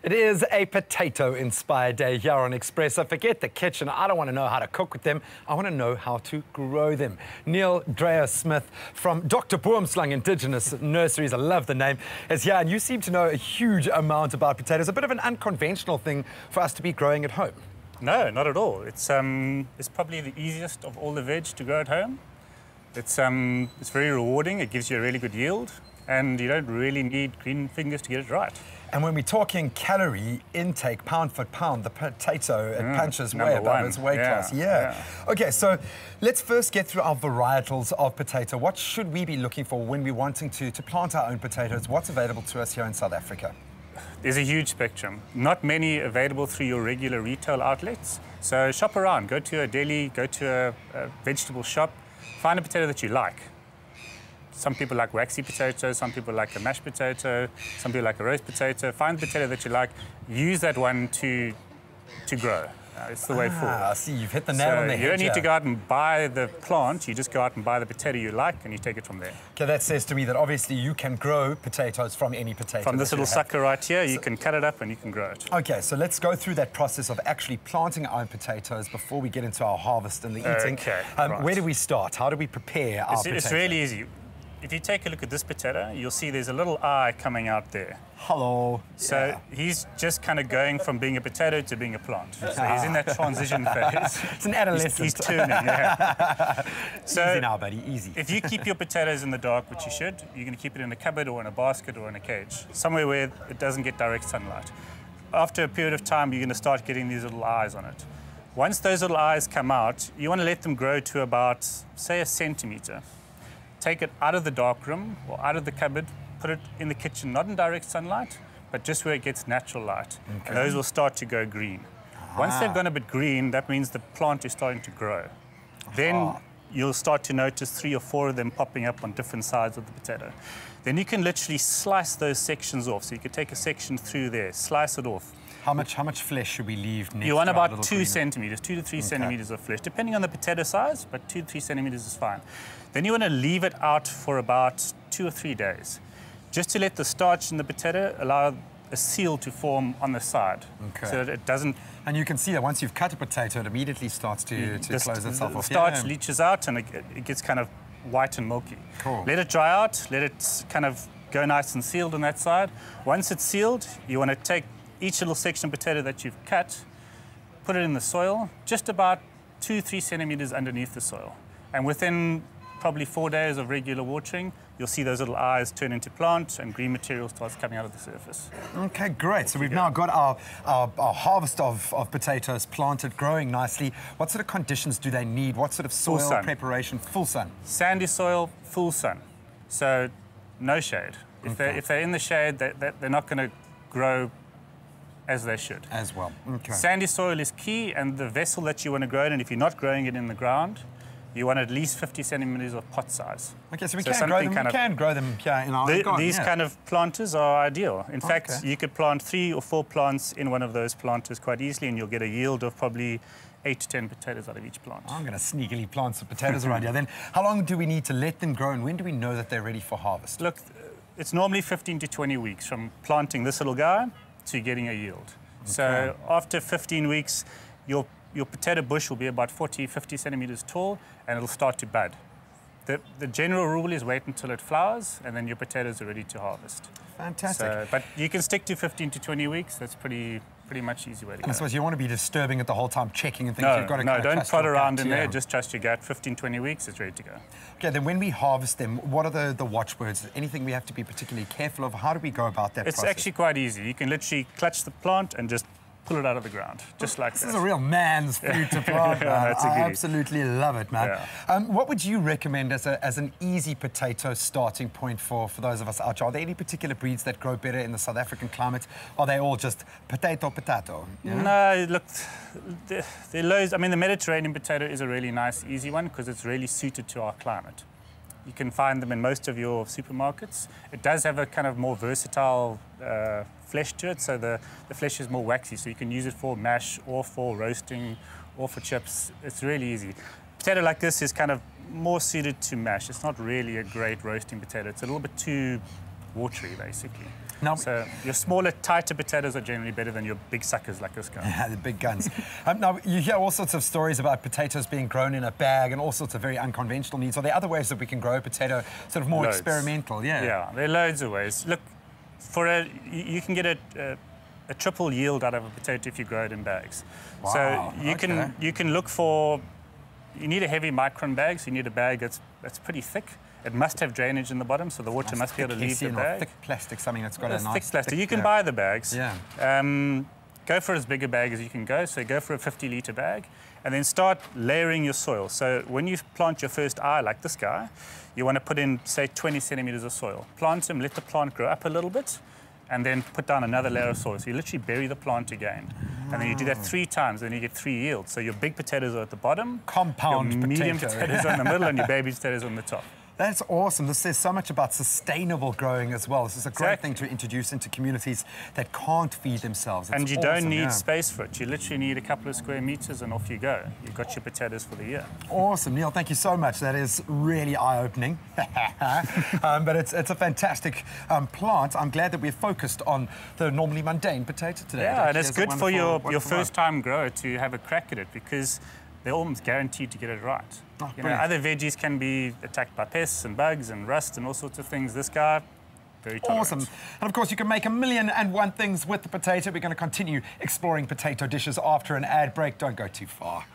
It is a potato-inspired day here on Express. Forget the kitchen. I don't want to know how to cook with them. I want to know how to grow them. Neil Dreyersmith from Dr. BOOMSLANG Indigenous Nurseries, I love the name, is here. And you seem to know a huge amount about potatoes. A bit of an unconventional thing for us to be growing at home. No, not at all. It's probably the easiest of all the veg to grow at home. It's very rewarding. It gives you a really good yield, and you don't really need green fingers to get it right. And when we're talking calorie intake, pound for pound, the potato, it punches way above its weight class. Yeah. Okay, so let's first get through our varietals of potato. What should we be looking for when we're wanting to plant our own potatoes? What's available to us here in South Africa? There's a huge spectrum. Not many available through your regular retail outlets. So shop around. Go to a deli, go to a vegetable shop, find a potato that you like. Some people like waxy potato, some people like a mashed potato, some people like a roast potato. Find the potato that you like, use that one to grow. It's the way forward. I see, you've hit the nail on the head. You don't need to go out and buy the plant, you just go out and buy the potato you like and you take it from there. Okay, that says to me that obviously you can grow potatoes from any potato. From this little sucker right here, you can cut it up and you can grow it. Okay, so let's go through that process of actually planting our own potatoes before we get into our harvest and the eating. Okay, Where do we start? How do we prepare our potatoes? It's really easy. If you take a look at this potato, you'll see there's a little eye coming out there. Hello. So he's just kind of going from being a potato to being a plant. So he's in that transition phase. It's an adolescent. He's turning, yeah. So easy now, buddy, easy. If you keep your potatoes in the dark, which you should, you're going to keep it in a cupboard or in a basket or in a cage, somewhere where it doesn't get direct sunlight. After a period of time, you're going to start getting these little eyes on it. Once those little eyes come out, you want to let them grow to about, say, 1 centimeter. Take it out of the dark room or out of the cupboard, put it in the kitchen, not in direct sunlight, but just where it gets natural light. Okay. And those will start to go green. Once they've gone a bit green, that means the plant is starting to grow. Then you'll start to notice 3 or 4 of them popping up on different sides of the potato. Then you can literally slice those sections off. So you could take a section through there, slice it off. How much flesh should we leave next? You want about 2 centimeters, 2 to 3 centimeters of flesh, depending on the potato size, but 2 to 3 centimeters is fine. Then you want to leave it out for about 2 or 3 days, just to let the starch in the potato allow a seal to form on the side, so that it doesn't. And you can see that once you've cut a potato, it immediately starts to close itself off. The starch leaches out and it gets kind of white and milky. Cool. Let it dry out, let it kind of go nice and sealed on that side. Once it's sealed, you want to take each little section of potato that you've cut, put it in the soil, just about 2 to 3 centimeters underneath the soil. And within probably 4 days of regular watering, you'll see those little eyes turn into plant and green material starts coming out of the surface. Okay, great. So we've now got our harvest of potatoes planted, growing nicely. What sort of conditions do they need? What sort of soil preparation? Full sun. Sandy soil, full sun. So no shade. If they're in the shade, they're not going to grow as they should. As well. Okay. Sandy soil is key, and the vessel that you want to grow it in, if you're not growing it in the ground, you want at least 50 centimeters of pot size. Okay, so we can grow them here in our garden. These kind of planters are ideal. In fact, you could plant 3 or 4 plants in one of those planters quite easily, and you'll get a yield of probably 8 to 10 potatoes out of each plant. I'm going to sneakily plant some potatoes around here. Then how long do we need to let them grow, and when do we know that they're ready for harvest? Look, it's normally 15 to 20 weeks from planting this little guy to getting a yield. Okay. So after 15 weeks, your potato bush will be about 40, 50 centimeters tall, and it'll start to bud. The general rule is wait until it flowers, and then your potatoes are ready to harvest. Fantastic. So, but you can stick to 15 to 20 weeks. That's pretty much easy way to go. I suppose you don't want to be disturbing it the whole time, checking and things. You've got to don't prod around in there. Just trust your gut. 15, 20 weeks, it's ready to go. Okay, then when we harvest them, what are the watchwords? Anything we have to be particularly careful of? How do we go about that process? It's actually quite easy. You can literally clutch the plant and just pull it out of the ground, just like this. This is a real man's food to plant, man. I absolutely love it, man. Yeah. What would you recommend as an easy potato starting point for those of us out there? Are there any particular breeds that grow better in the South African climate? Are they all just potato? Yeah? No, look, there are loads. I mean, the Mediterranean potato is a really nice, easy one because it's really suited to our climate. You can find them in most of your supermarkets. It does have a kind of more versatile flesh to it, so the flesh is more waxy, so you can use it for mash or for roasting or for chips. It's really easy. Potato like this is kind of more suited to mash. It's not really a great roasting potato. It's a little bit too watery, basically. So your smaller, tighter potatoes are generally better than your big suckers like this guy. Yeah, the big guns. Now, you hear all sorts of stories about potatoes being grown in a bag and all sorts of very unconventional needs. Are there other ways that we can grow a potato, sort of more experimental? Yeah, there are loads of ways. Look, you can get a triple yield out of a potato if you grow it in bags. Wow, so you can look for, you need a heavy micron bag, so you need a bag that's pretty thick. It must have drainage in the bottom, so the water must be able to leave the bag. Thick plastic, something that's got a nice thick plastic. You can buy the bags. Yeah. Go for as big a bag as you can go. So go for a 50-litre bag, and then start layering your soil. So when you plant your first eye, like this guy, you want to put in, say, 20 centimeters of soil. Plant them, let the plant grow up a little bit, and then put down another layer of soil. So you literally bury the plant again. And then you do that 3 times, and you get 3 yields. So your big potatoes are at the bottom, compound your medium potatoes are in the middle, and your baby potatoes on the top. That's awesome. This says so much about sustainable growing as well. This is a great thing to introduce into communities that can't feed themselves. And you don't need space for it. You literally need a couple of square meters and off you go. You've got your potatoes for the year. Awesome. Neil, thank you so much. That is really eye-opening. But it's a fantastic plant. I'm glad that we're focused on the normally mundane potato today. Yeah, and it's good for your first-time grower to have a crack at it, because they're almost guaranteed to get it right. Oh, you know, other veggies can be attacked by pests and bugs and rust and all sorts of things. This guy, very tolerant. Awesome. And of course, you can make 1,000,001 things with the potato. We're going to continue exploring potato dishes after an ad break. Don't go too far.